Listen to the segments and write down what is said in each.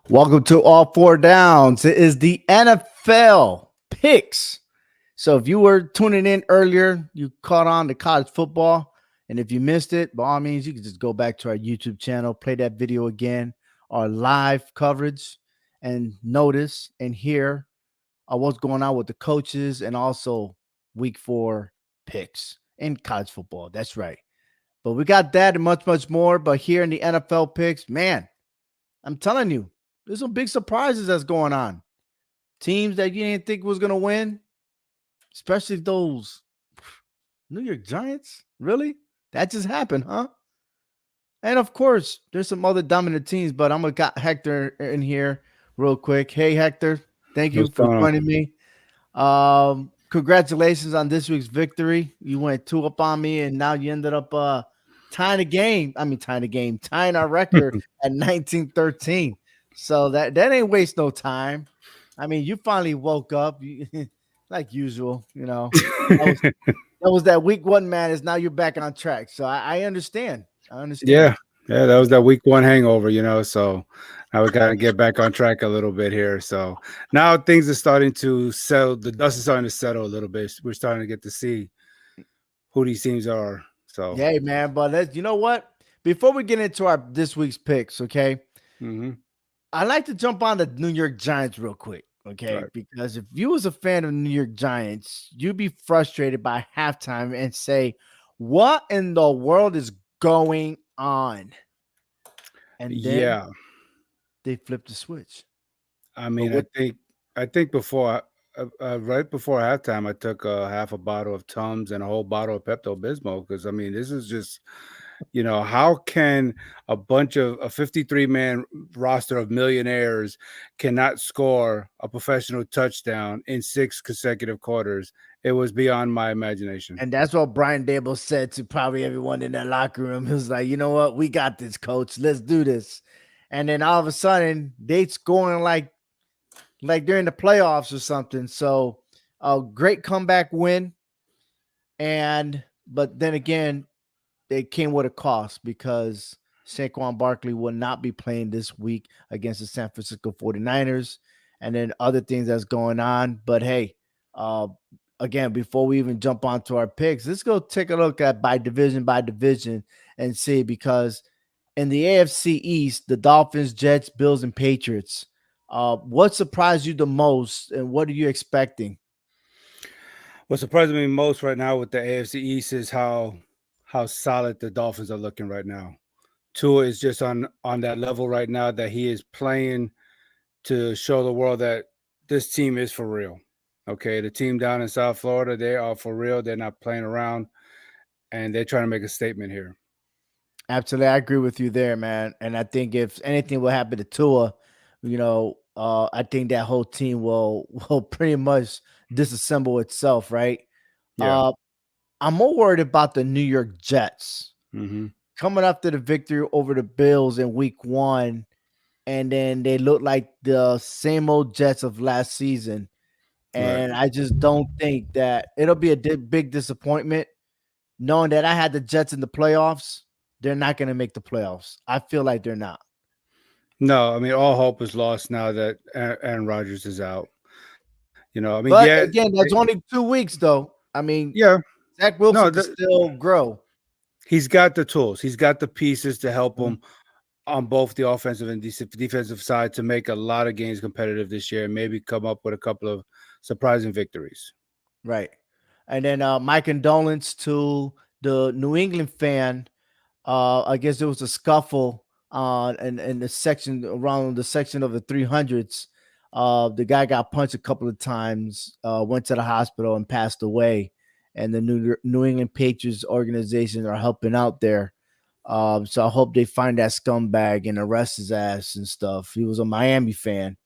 Welcome to All Four Downs. It is the NFL picks. So if you were tuning in earlier, you caught on to college football. And if you missed it, by all means, you can just go back to our YouTube channel, play that video again, our live coverage, and notice and hear what's going on with the coaches and also week 4 picks in college football. That's right. But we got that and much, much more. But here in the NFL picks, man, I'm telling you, there's some big surprises that's going on. Teams that you didn't think was going to win, especially those New York Giants. Really? That just happened, huh? And of course, there's some other dominant teams, but I'm going to got Hector in here real quick. Hey, Hector, thank you What's for going on? joining me. Congratulations on this week's victory. You went 2 up on me, and now you ended up tying the game. Tying our record at 19-13. So that ain't waste no time. I mean, you finally woke up, like usual. That was that week 1 madness. Now you're back on track. So I understand. I understand. Yeah, yeah, that was that week one hangover. So now we gotta get back on track a little bit here. So now things are starting to settle. The dust is starting to settle a little bit. We're starting to get to see who these teams are. So, Hey man, but you know what? Before we get into our this week's picks, okay? mhm, I like to jump on the New York Giants real quick, okay? right. Because if you was a fan of the New York Giants, you'd be frustrated by halftime and say, "What in the world is going on?" And then Yeah, they flip the switch. I But mean, what I think before right before halftime, I took half a bottle of Tums and a whole bottle of Pepto Bismol because I mean, this is just how can a bunch of a 53-man roster of millionaires cannot score a professional touchdown in 6 consecutive quarters? It was beyond my imagination. and that's what Brian Dable said to probably everyone in that locker room. He was like, "You know what? We got this, coach. Let's do this." And then all of a sudden, they scoring like during the playoffs or something. So a great comeback win. And but then again, it came with a cost because Saquon Barkley will not be playing this week against the San Francisco 49ers, and then other things that's going on. But hey, uh again, before we even jump onto our picks, let's go take a look at by division and see, because in the AFC East, the Dolphins, Jets, Bills, and Patriots. What surprised you the most, and what are you expecting? What surprises me most right now with the AFC East is how solid the Dolphins are looking right now. Tua is just on that level right now that he is playing to show the world that this team is for real. Okay, the team down in South Florida, they are for real. They're not playing around, and they're trying to make a statement here. Absolutely, I agree with you there, man. And I think if anything will happen to Tua, I think that whole team will pretty much disassemble itself, right? Yeah. Uh, I'm more worried about the New York Jets Hmm. coming after the victory over the Bills in Week 1, and then they look like the same old Jets of last season. Right. And I just don't think that it'll be a big disappointment, knowing that I had the Jets in the playoffs. They're not going to make the playoffs. I feel like they're not. No, I mean all hope is lost now that Aaron Rodgers is out. I mean, But yeah, again, that's only 2 weeks, though. I mean, yeah. Zach No, Wilson can still grow. he's got the tools. He's got the pieces to help Mhm. him on both the offensive and defensive side to make a lot of games competitive this year and maybe come up with a couple of surprising victories. Right. And then my condolence to the New England fan. I guess there was a scuffle in the section around the section of the 300s. The guy got punched a couple of times, went to the hospital and passed away. And the New England Patriots organization are helping out there. So I hope they find that scumbag and arrest his ass and stuff. He was a Miami fan.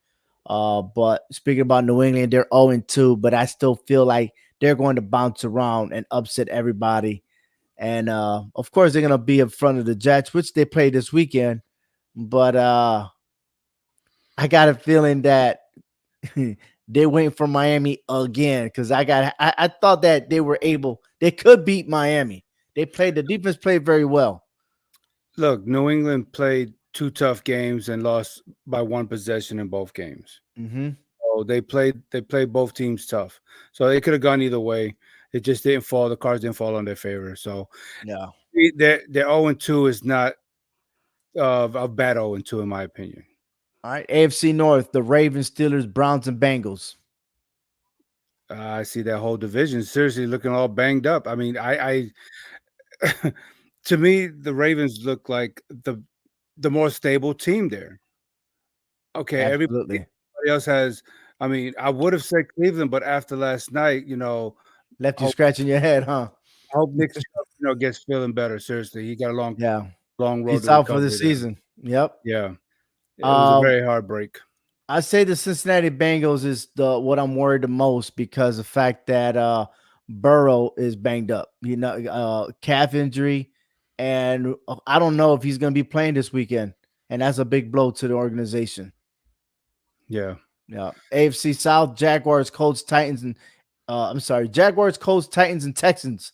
But speaking about New England, they're 0-2, but I still feel like they're going to bounce around and upset everybody. And of course, they're gonna be in front of the Jets, which they play this weekend. But I got a feeling that they're waiting for Miami again, because I thought that they could beat Miami. The defense played very well. Look, New England played 2 tough games and lost by 1 possession in both games. Mm-hmm. So they played both teams tough. So it could have gone either way. It just didn't fall. The cards didn't fall on their favor. So Yeah. their 0-2 is not a bad 0-2 in my opinion. All right. AFC North, the Ravens, Steelers, Browns, and Bengals. I see that whole division seriously looking all banged up. I mean, I to me, the Ravens look like the more stable team there. Okay, everybody Absolutely. else has. I mean, I would have said Cleveland, but after last night, Left you hope scratching your head, huh? hope Nick Chubb, gets feeling better. Seriously, he got a Yeah. long road He's to out for the recovery there. season. Yep. Yeah, it was a Um, very hard break. I say the Cincinnati Bengals is the what I'm worried the most because the fact that Burrow is banged up, calf injury, and I don't know if he's going to be playing this weekend, and that's a big blow to the organization. Yeah, Yeah, AFC South, Jaguars, Colts, Titans, and Jaguars, Colts, Titans, and Texans.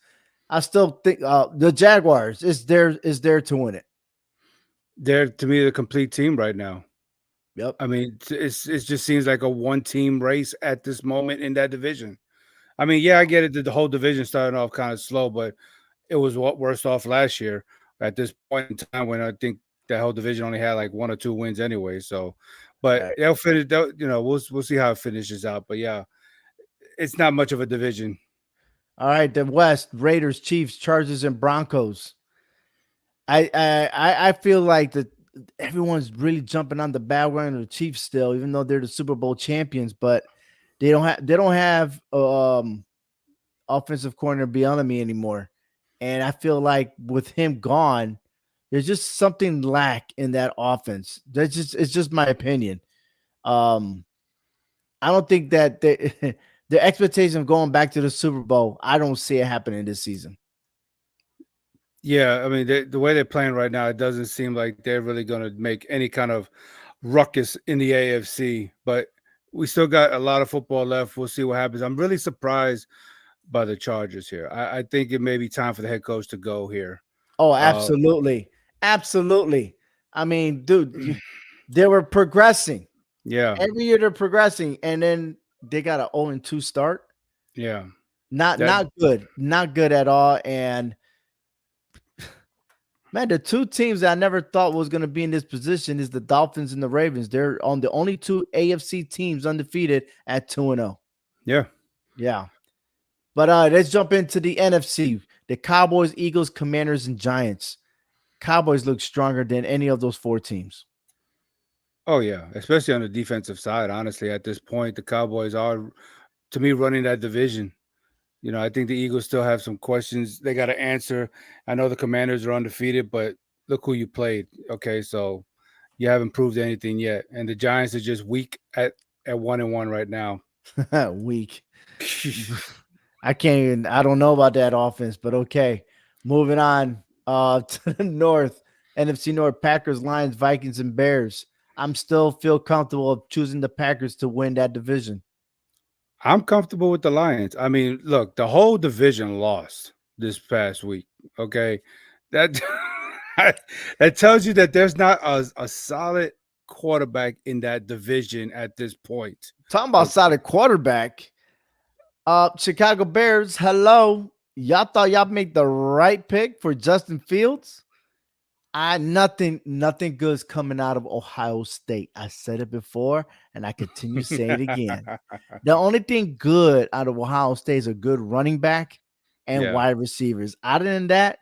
I still think the Jaguars is there to win it. they're to me the complete team right now. Yep. I mean, it just seems like a one team race at this moment in that division. I mean, yeah, I get it that the whole division started off kind of slow, but it was worse off last year at this point in time when I think that whole division only had like 1 or 2 wins anyway. So, but Right. they'll finish. We'll see how it finishes out. But yeah, it's not much of a division. All right, the West, Raiders, Chiefs, Chargers, and Broncos. I feel like that everyone's really jumping on the bandwagon of the Chiefs still, even though they're the Super Bowl champions, but they don't have offensive coordinator Bieniemy anymore. And I feel like with him gone, there's just something lack in that offense. It's just my opinion. Um, I don't think that the expectation of going back to the Super Bowl, I don't see it happening this season. Yeah, I mean, the way they're playing right now, it doesn't seem like they're really going to make any kind of ruckus in the AFC. But we still got a lot of football left. We'll see what happens. I'm really surprised by the Chargers here. I think it may be time for the head coach to go here. Oh, Uh, absolutely. Absolutely. I mean, dude, they were progressing. yeah, Every year they're progressing, and then they got an 0-2 start. yeah. Not That not good. Not good at all. And man, the two teams that I never thought was going to be in this position is the Dolphins and the Ravens. They're on the only two AFC teams undefeated at 2-0. yeah. Yeah. But let's jump into the NFC. The Cowboys, Eagles, Commanders, and Giants. Cowboys look stronger than any of those four teams. Oh yeah, especially on the defensive side. Honestly, at this point, the Cowboys are, to me, running that division. I think the Eagles still have some questions they got to answer. I know the Commanders are undefeated, but look who you played. Okay, so you haven't proved anything yet, and the Giants are just weak at 1-1 right now. Weak. I don't know about that offense, but okay. Moving on to the North, NFC North, Packers, Lions, Vikings, and Bears. I'm still feel comfortable choosing the Packers to win that division. I'm comfortable with the Lions. I mean, look, the whole division lost this past week. Okay, that that tells you that there's not a solid quarterback in that division at this point. Talking about solid quarterback. Chicago Bears, hello. Y'all thought y'all make the right pick for Justin Fields? Nothing good's coming out of Ohio State. I said it before, and I continue to say it again. The only thing good out of Ohio State is a good running back and Yeah. wide receivers. Other than that,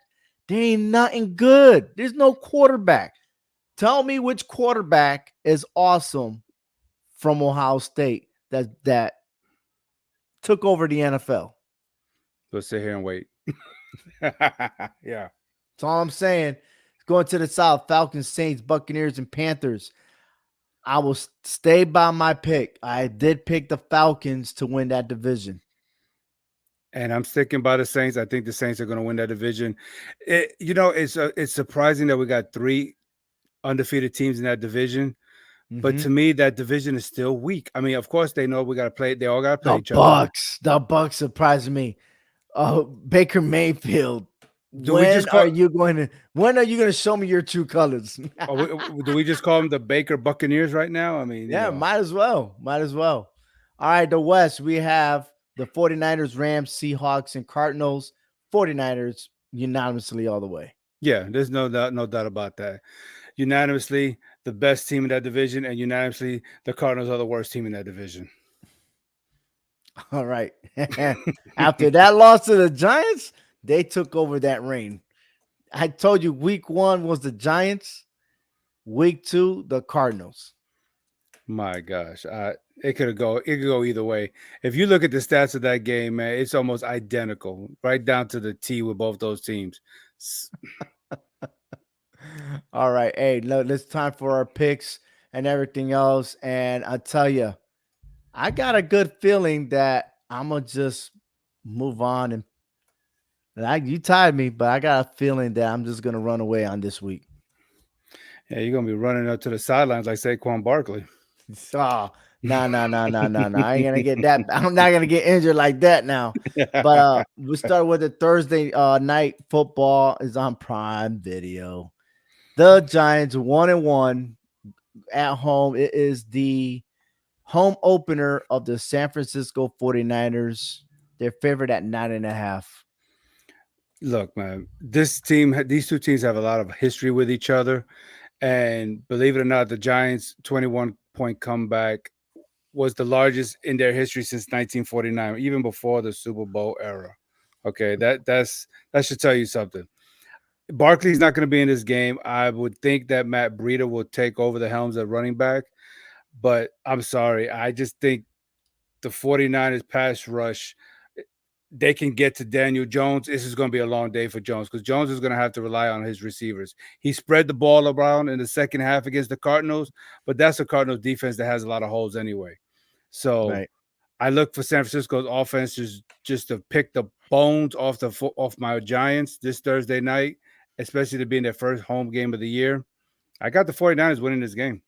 there ain't nothing good. There's no quarterback. Tell me which quarterback is awesome from Ohio State that took over the NFL. Let's sit here and wait. Yeah. That's all I'm saying. Going to the South, Falcons, Saints, Buccaneers, and Panthers. I will stay by my pick. I did pick the Falcons to win that division. And I'm sticking by the Saints. I think the Saints are going to win that division. It's surprising that we got 3 undefeated teams in that division. But to me, that division is still weak. I mean, of course, they know we got to play. They all got to play each other. The Bucks surprised me. Oh, Baker Mayfield Do we just call? When are you going to show me your true colors? Do we just call them the Baker Buccaneers right now? I mean, Yeah, might as well. Might as well. All right, the West, we have the 49ers, Rams, Seahawks, and Cardinals. 49ers unanimously all the way. yeah, there's no doubt about that. Unanimously, the best team in that division, and unanimously, the Cardinals are the worst team in that division. All right. After that loss to the Giants, they took over that reign. I told you week 1 was the Giants, week 2, the Cardinals. My gosh, it could go either way. If you look at the stats of that game, man, it's almost identical, right down to the T with both those teams. All right. Hey, look, it's time for our picks and everything else. And I tell you, I got a good feeling that I'm going to just move on. And you tired me, but I got a feeling that I'm just going to run away on this week. Yeah, you're going to be running up to the sidelines like Saquon Barkley. Oh, no. I ain't going to get that. I'm not going to get injured like that now. But we start with the Thursday night football is on Prime Video. The Giants 1-1 at home. It is the home opener of the San Francisco 49ers. They're favored at 9.5. Look, man, these two teams have a lot of history with each other. And believe it or not, the Giants' 21-point comeback was the largest in their history since 1949, even before the Super Bowl era. Okay, that should tell you something. Barkley's not going to be in this game. I would think that Matt Breida will take over the helms at running back. But I'm sorry. I just think the 49ers pass rush, they can get to Daniel Jones. This is going to be a long day for Jones because Jones is going to have to rely on his receivers. He spread the ball around in the second half against the Cardinals, but that's a Cardinals defense that has a lot of holes anyway. So right. I look for San Francisco's offense just to pick the bones off my Giants this Thursday night, especially to be in their first home game of the year. I got the 49ers winning this game.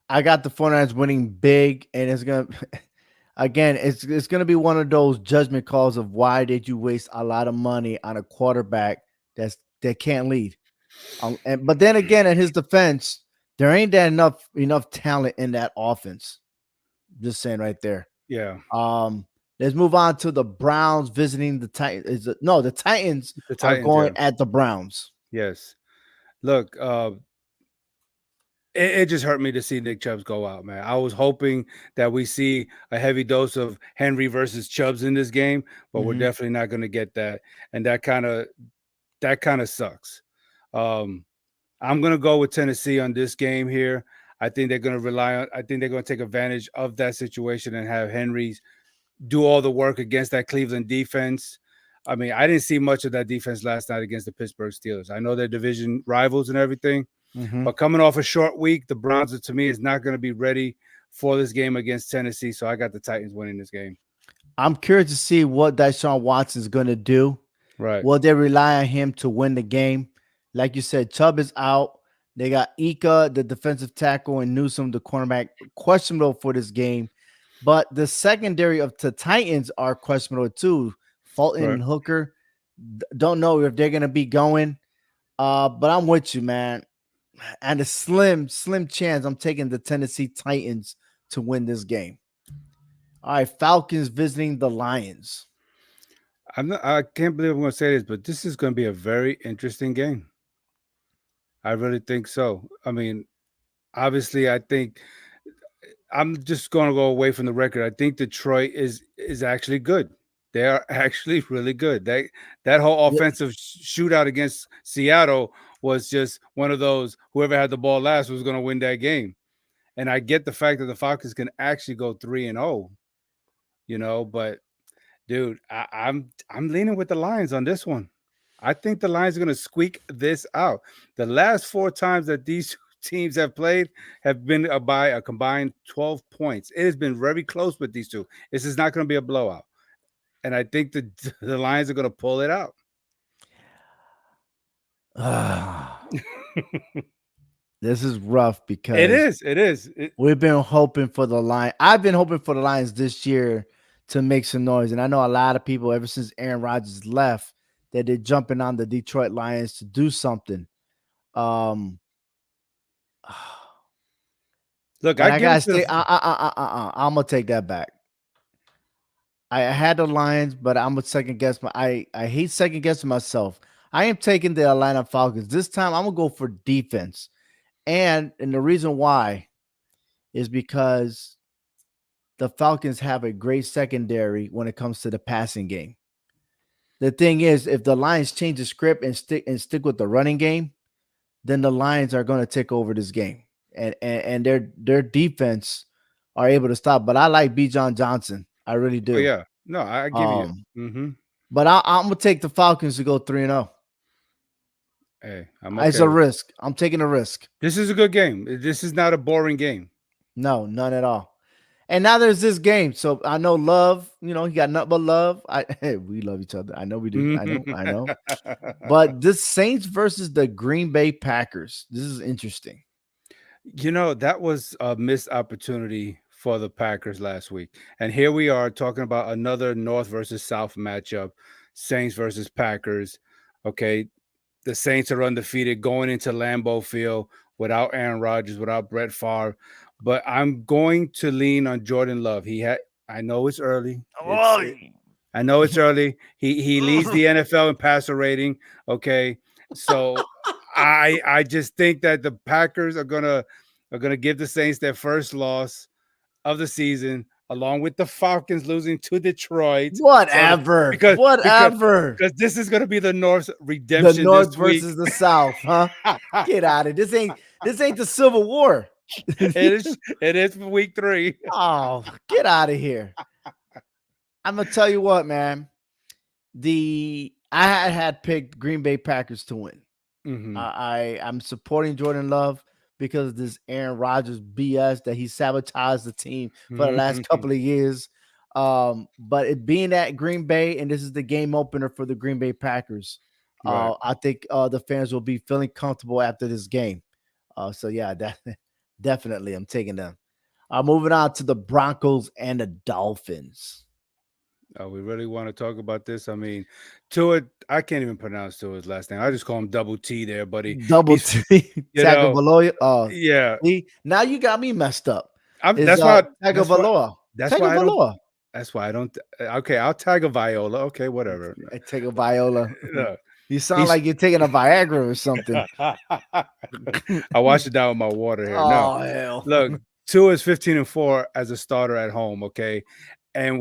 I got the 49ers winning big, and it's going to – again, it's going to be one of those judgment calls of why did you waste a lot of money on a quarterback that can't lead. But then again, in his defense, there ain't that enough talent in that offense. Just saying right there. Yeah. Let's move on to the Browns visiting the Titans. The Titans are going at the Browns. Yes. Look, it just hurt me to see Nick Chubb go out, man. I was hoping that we see a heavy dose of Henry versus Chubbs in this game, but we're definitely not going to get that. And that kind of sucks. I'm going to go with Tennessee on this game here. I think they're going to take advantage of that situation and have Henry do all the work against that Cleveland defense. I mean, I didn't see much of that defense last night against the Pittsburgh Steelers. I know they're division rivals and everything, but coming off a short week, the Browns, to me, is not going to be ready for this game against Tennessee. So I got the Titans winning this game. I'm curious to see what Deshaun Watson is going to do. Right. Will they rely on him to win the game? Like you said, Chubb is out. They got Ika, the defensive tackle, and Newsome, the cornerback, questionable for this game. But the secondary of the Titans are questionable too. Fulton and Hooker, don't know if they're going to be going. But I'm with you, man. And a slim chance I'm taking the Tennessee Titans to win this game. All right, Falcons visiting the Lions. I can't believe I'm going to say this, but this is going to be a very interesting game. I really think so. I mean, obviously, I think I'm just going to go away from the record. I think Detroit is actually good. They are actually really good. That whole offensive shootout against Seattle was just one of those, whoever had the ball last was going to win that game. And I get the fact that the Falcons can actually go 3-0, but dude, I'm leaning with the Lions on this one. I think the Lions are going to squeak this out. The last 4 times that these teams have played have been by a combined 12 points. It has been very close with these two. This is not going to be a blowout. And I think the Lions are going to pull it out. This is rough because it is. We've been hoping for the Lions. I've been hoping for the Lions this year to make some noise. And I know a lot of people, ever since Aaron Rodgers left, that they're jumping on the Detroit Lions to do something. Um, Look, but I I give gotta it to say, the I'm gonna take that back. I had the Lions, but I'm gonna second guess I hate second guessing myself. I am taking the Atlanta Falcons. This time I'm gonna go for defense. And the reason why is because the Falcons have a great secondary when it comes to the passing game. The thing is, if the Lions change the script and stick with the running game, then the Lions are going to take over this game, and their defense are able to stop. But I like B. John Johnson, I really oh do. yeah. No, I give you. Um, Mm-hmm. but I'm gonna take the Falcons to go 3-0. Hey, I'm It's okay a with it. risk. I'm taking a risk. This is a good game. This is not a boring game. No, none at all. And now there's this game. So I know love, he got nothing but love. Hey, we love each other. I know we do. I know. But this Saints versus the Green Bay Packers. This is interesting. That was a missed opportunity for the Packers last week. And here we are talking about another North versus South matchup, Saints versus Packers. Okay. The Saints are undefeated going into Lambeau Field without Aaron Rodgers, without Brett Favre. But I'm going to lean on Jordan Love. I know it's early. I know it's early. He leads the NFL in passer rating. Okay. So I just think that the Packers are gonna give the Saints their first loss of the season, along with the Falcons losing to Detroit. So Whatever. because because Whatever. because this is gonna be the North's The redemption this North week. versus the South, huh? Get out of it. This ain't the Civil War. It is for week 3. Oh, get out of here. I'm gonna tell you what, man. I had picked Green Bay Packers to win. Mhm. I'm supporting Jordan Love because of this Aaron Rodgers BS that he sabotaged the team for the last couple of years. But it being at Green Bay, and this is the game opener for the Green Bay Packers, Right. I think the fans will be feeling comfortable after this game. So yeah, that definitely I'm taking them. Moving on to the Broncos and the Dolphins. We really want to talk about this. I mean, Tua, I can't even pronounce Tua's last name. I just call him Double T there, buddy. Double He's, T you know, Tagovailoa. yeah. See, now you got me messed up. I'm, Is that's why. Tagovailoa? That's why I don't. Tagovailoa. That's why I don't. Okay, I'll tag a Viola. Okay, whatever. Take a Viola. No, You sound he's. like you're taking a Viagra or something. I washed it down with my water here. No, Oh hell. look, Tua is 15-4 as a starter at home. Okay, and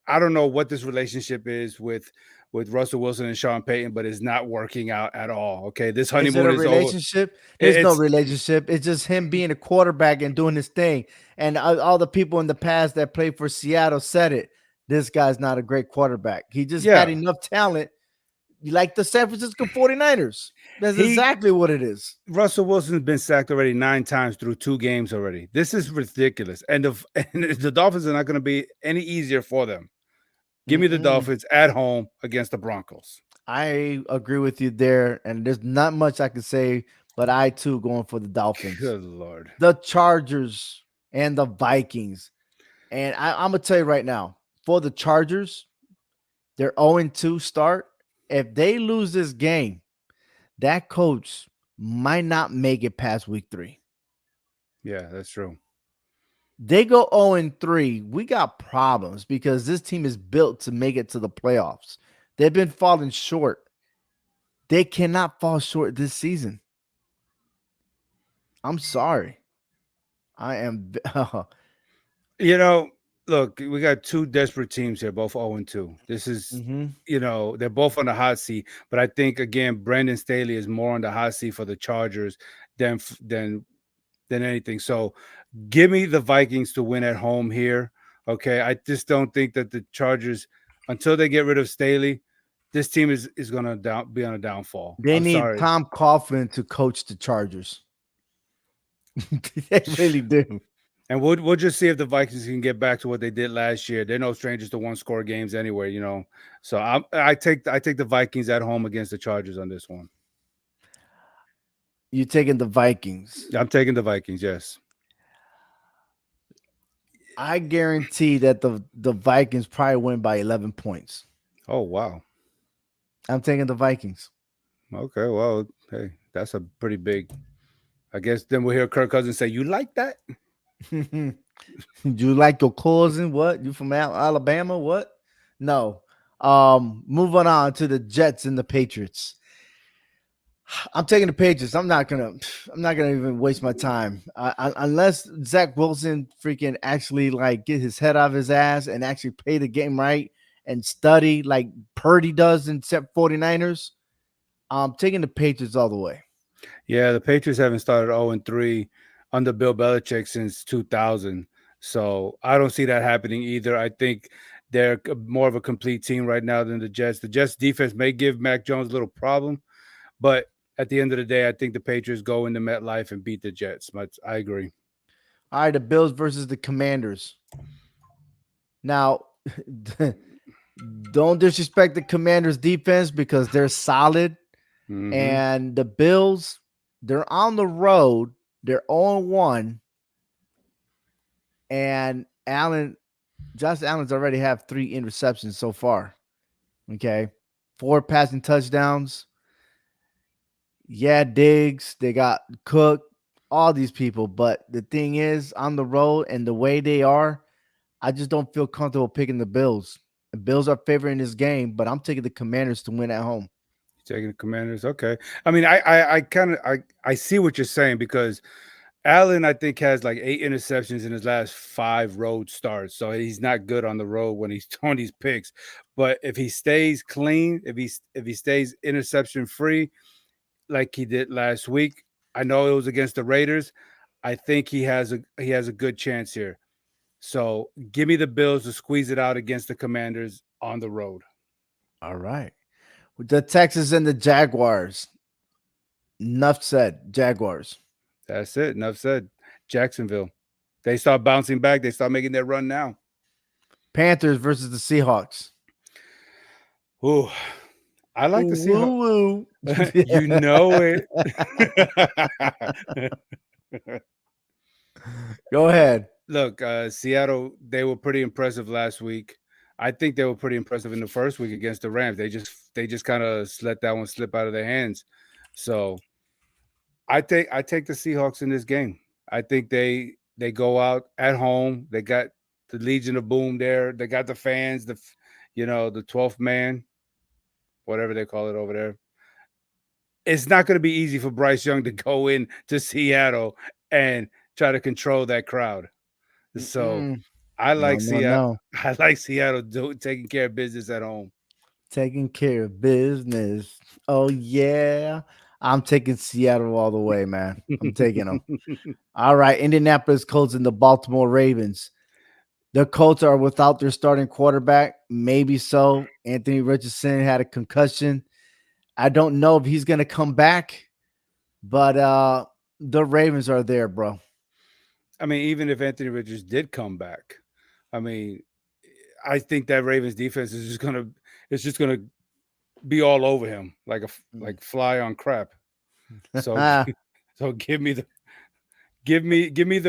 I don't know what this relationship is with Russell Wilson and Sean Payton, but it's not working out at all. Okay, this Is it honeymoon a is over. relationship? There's no It's relationship. It's just him being a quarterback and doing his thing. And all the people in the past that played for Seattle said it. This guy's not a great quarterback. He just had yeah. enough talent, like the San Francisco 49ers. That's exactly what it is. Russell Wilson's been sacked already 9 times through 2 games already. This is ridiculous, and the Dolphins are not going to be any easier for them. Give me the Dolphins at home against the Broncos. I agree with you there, and there's not much I can say, but I too going for the Dolphins. Good Lord. The Chargers and the Vikings. And I'm gonna tell you right now, for the Chargers, they're 0-2 start. If they lose this game, that coach might not make it past week 3. Yeah, that's true. They go 0-3. We got problems because this team is built to make it to the playoffs. They've been falling short. They cannot fall short this season. I'm sorry. I am. Look, we got 2 desperate teams here, both 0-2. This is, they're both on the hot seat. But I think, again, Brandon Staley is more on the hot seat for the Chargers than anything. So give me the Vikings to win at home here. Okay, I just don't think that the Chargers, until they get rid of Staley, this team is going to be on a downfall. They need Tom Coughlin to coach the Chargers. They really do. And we'll just see if the Vikings can get back to what they did last year. They're no strangers to 1-score games anyway, So I take the Vikings at home against the Chargers on this one. You taking the Vikings? I'm taking the Vikings, yes. I guarantee that the Vikings probably win by 11 points. Oh, wow. I'm taking the Vikings. Okay, well, hey, that's a pretty big. I guess then we'll hear Kirk Cousins say, "You like that?" You like your cousin? What? You from Alabama? What? No. Moving on to the Jets and the Patriots. I'm taking the Patriots. I'm not gonna. I'm not gonna even waste my time unless Zach Wilson freaking actually like get his head out of his ass and actually play the game right and study like Purdy does in 49ers. I'm taking the Patriots all the way. Yeah, the Patriots haven't started 0-3 under Bill Belichick since 2000. So I don't see that happening either. I think they're more of a complete team right now than the Jets. The Jets defense may give Mac Jones a little problem, but at the end of the day, I think the Patriots go into MetLife and beat the Jets. But I agree. All right, the Bills versus the Commanders. Now, don't disrespect the Commanders defense because they're solid. Mhm. And the Bills, they're on the road. They're 0-1. And Josh Allen's already have 3 interceptions so far. Okay. 4 passing touchdowns. Yeah, Diggs, they got Cook, all these people. But the thing is, on the road and the way they are, I just don't feel comfortable picking the Bills. The Bills are favoring this game, but I'm taking the Commanders to win at home. Taking the Commanders, okay. I mean, I kind of I see what you're saying because Allen, I think, has like 8 interceptions in his last 5 road starts. So he's not good on the road when he's throwing these picks. But if he stays clean, if he stays interception free, like he did last week, I know it was against the Raiders. I think he has a good chance here. So give me the Bills to squeeze it out against the Commanders on the road. All right. With the Texans and the Jaguars. Enough said. Jaguars. That's it. Enough said. Jacksonville. They start bouncing back. They start making their run now. Panthers versus the Seahawks. Ooh, I like the Seahawks. Woo-woo. You know it. Go ahead. Look, Seattle, they were pretty impressive last week. I think they were pretty impressive in the first week against the Rams. They just kind of let that one slip out of their hands. So I take the Seahawks in this game. I think they go out at home. They got the Legion of Boom there. They got the fans, the 12th man, whatever they call it over there. It's not going to be easy for Bryce Young to go in to Seattle and try to control that crowd. So I like Seattle. No. I like Seattle taking care of business at home. Taking care of business. Oh yeah. I'm taking Seattle all the way, man. I'm taking them. All right. Indianapolis Colts and the Baltimore Ravens. The Colts are without their starting quarterback. Maybe so. Anthony Richardson had a concussion. I don't know if he's going to come back, but the Ravens are there, bro. I mean, even if Anthony Richardson did come back, I mean, I think that Ravens defense is just gonna be all over him like fly on crap. So so give me the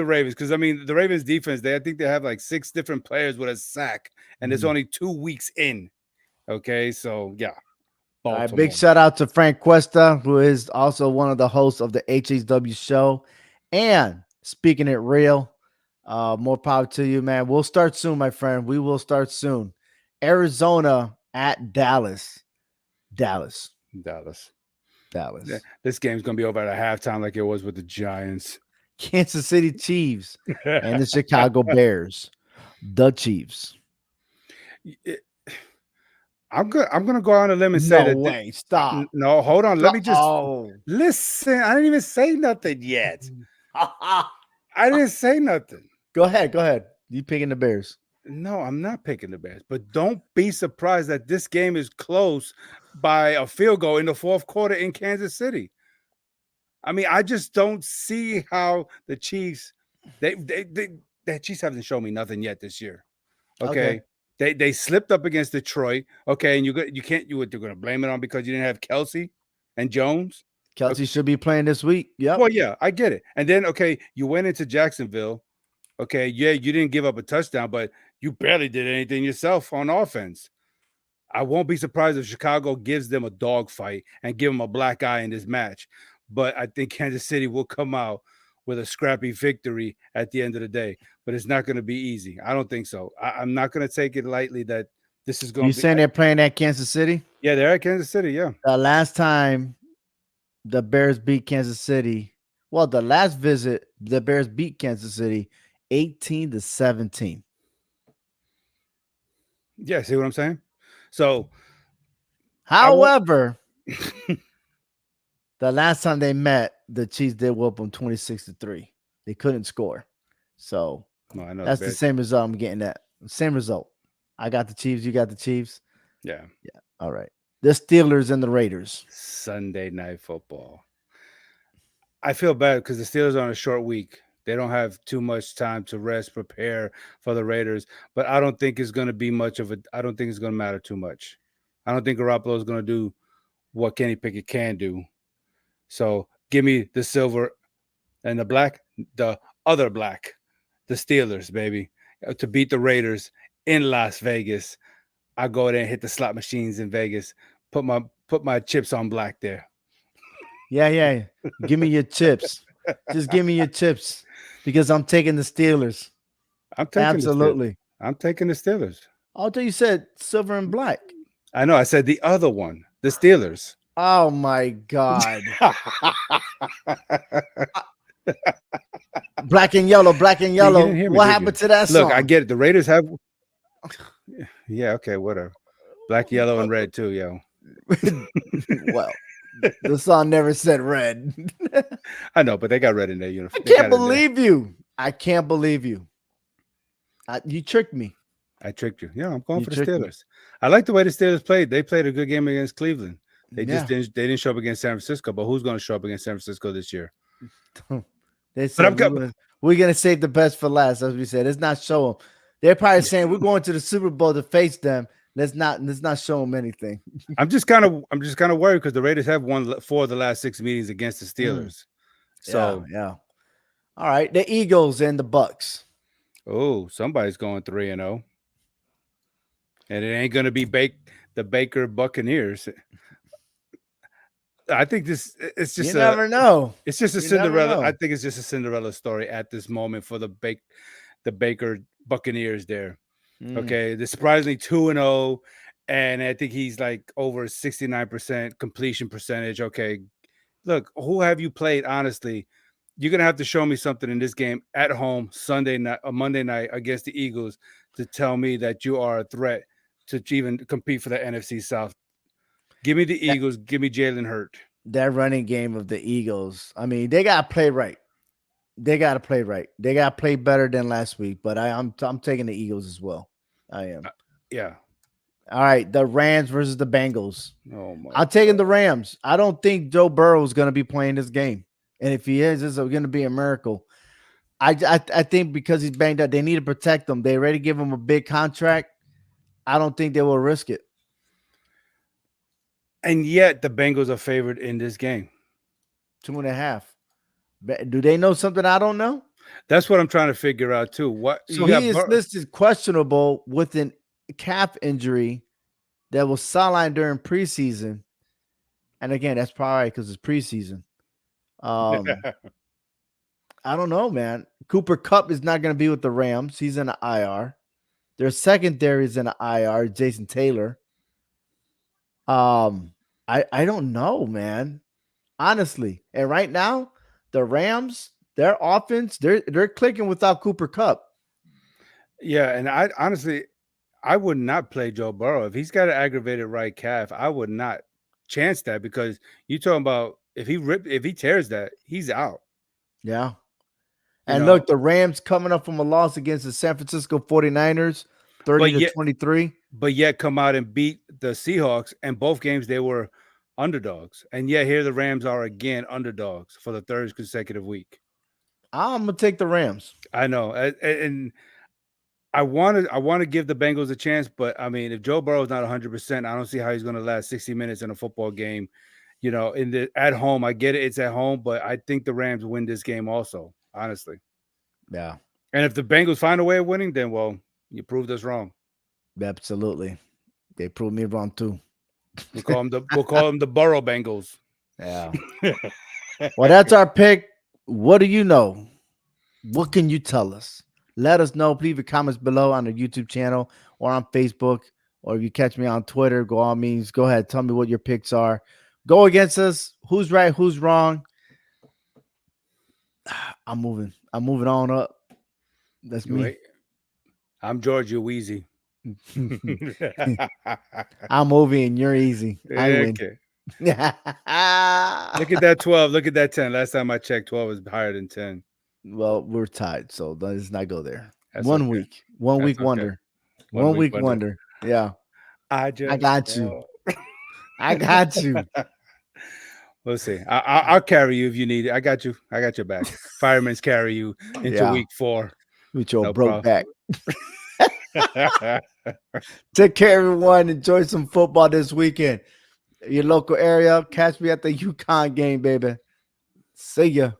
Ravens, because I mean the Ravens defense, I think they have like 6 different players with a sack, and it's only 2 weeks in. Okay, so yeah. All right, big shout out to Frank Cuesta, who is also one of the hosts of the HHW show. And speaking it real, more power to you, man. We'll start soon, my friend. We will start soon. Arizona at Dallas. Dallas. This game's gonna be over at a halftime like it was with the Giants. Kansas City Chiefs and the Chicago Bears. The Chiefs. I'm gonna go on a limb and say that. No way! Stop. No, hold on. Let me just listen. I didn't even say nothing yet. I didn't say nothing. Go ahead. You picking the Bears? No, I'm not picking the Bears. But don't be surprised that this game is close by a field goal in the 4th quarter in Kansas City. I mean, I just don't see how the Chiefs. The Chiefs haven't shown me nothing yet this year. Okay. They slipped up against Detroit. Okay, and you're going to blame it on because you didn't have Kelsey and Jones. Kelsey should be playing this week. Yeah. Well, yeah, I get it. And then you went into Jacksonville. Okay, yeah, you didn't give up a touchdown, but you barely did anything yourself on offense. I won't be surprised if Chicago gives them a dogfight and give them a black eye in this match. But I think Kansas City will come out with a scrappy victory at the end of the day. But it's not going to be easy. I don't think so. I'm not going to take it lightly that this is going You to be. saying they're playing at Kansas City? Yeah, they're at Kansas City. Yeah. The last time the Bears beat Kansas City, well, the last visit the Bears beat Kansas City 18-17. Yeah. See what I'm saying? So, however, the last time they met, the Chiefs did whoop them 26-3. They couldn't score. So no, I know that's the same result I'm getting at. Same result. I got the Chiefs. You got the Chiefs. Yeah. Yeah. All right. The Steelers and the Raiders. Sunday Night Football. I feel bad because the Steelers are on a short week. They don't have too much time to rest, prepare for the Raiders. But I don't think it's going to be much of a. I don't think it's going to matter too much. I don't think Garoppolo is going to do what Kenny Pickett can do. So give me the silver and the black, the other black, the Steelers, baby, to beat the Raiders in Las Vegas. I go there and hit the slot machines in Vegas. Put my chips on black there. Yeah. Give me your chips. Just give me your chips because I'm taking the Steelers. I'm taking absolutely. I'm taking the Steelers. Although you said silver and black. I know. I said the other one, the Steelers. Oh my God. Black and yellow. What happened to that song? Look, I get it. The Raiders have. Yeah. Okay. Whatever. Black, yellow, and red too, yo. Well. The song never said red. I know, but they got red in their uniform. I can't believe you. You tricked me. I tricked you. Yeah, I'm going for the Steelers. I like the way the Steelers played. They played a good game against Cleveland. They didn't show up against San Francisco, but who's going to show up against San Francisco this year? They said we're going to save the best for last, as we said. Let's not show them. They're probably saying we're going to the Super Bowl to face them. Let's not show them anything. I'm just kind of worried because the Raiders have won 4 of the last 6 meetings against the Steelers. So yeah. All right, the Eagles and the Bucks. Oh, somebody's going 3-0, and it ain't going to be the Baker Buccaneers. I think it's just you never know. It's just a Cinderella. I think it's just a Cinderella story at this moment for the Baker Buccaneers there. Okay, they're surprisingly 2-0, and I think he's like over 69% completion percentage. Okay, look, who have you played? Honestly, you're gonna have to show me something in this game at home Monday night against the Eagles to tell me that you are a threat to even compete for the NFC South. Give me the Eagles. Give me Jalen Hurts. That running game of the Eagles. I mean, they got to play right. They got to play right. They got to play better than last week. But I'm taking the Eagles as well. I am. Yeah. All right. The Rams versus the Bengals. Oh my! I'm taking the Rams. I don't think Joe Burrow is going to be playing this game, and if he is, it's going to be a miracle. I think because he's banged up, they need to protect him. They already give him a big contract. I don't think they will risk it. And yet the Bengals are favored in this game. 2.5. Do they know something I don't know? That's what I'm trying to figure out too. What? So he is listed questionable with a calf injury that was sidelined during preseason. And again, that's probably because it's preseason. I don't know, man. Cooper Kupp is not going to be with the Rams. He's in the IR. Their secondary is in the IR, Jason Taylor. I don't know, man. Honestly. And right now, the Rams, their offense, they're clicking without Cooper Kupp. Yeah, and I would not play Joe Burrow. If he's got an aggravated right calf, I would not chance that because you're talking about if he tears that, he's out. Yeah. And look, the Rams coming up from a loss against the San Francisco 49ers, 30-23. But yet come out and beat the Seahawks, and both games they were underdogs. And yet here the Rams are again underdogs for the third consecutive week. I'm gonna take the Rams. I know, and I want to give the Bengals a chance, but I mean, if Joe Burrow is not 100%, I don't see how he's going to last 60 minutes in a football game. At home, I get it, it's at home, but I think the Rams win this game also. Honestly, yeah. And if the Bengals find a way of winning, then you proved us wrong. Absolutely. They proved me wrong too. We'll call them the Burrow Bengals. Yeah. Well, that's our pick. What do you know? What can you tell us? Let us know. Leave your comments below on the YouTube channel or on Facebook. Or if you catch me on Twitter, go all means. Go ahead. Tell me what your picks are. Go against us. Who's right? Who's wrong? I'm moving on up. That's me. Wait. I'm George. You're Wheezy. I'm moving and you're easy. I win. Okay. Look at that 12. Look at that 10. Last time I checked, 12 was higher than 10. Well, we're tied, so let's not go there. That's One okay. week. One That's week okay. wonder. One One week wonder. Yeah. I got you. I got you. We'll see. I'll carry you if you need it. I got you. I got your back. Firemen's carry you into week 4. With your No broke problem. back. Take care, everyone. Enjoy some football this weekend. Your local area. Catch me at the UConn game, baby. See ya.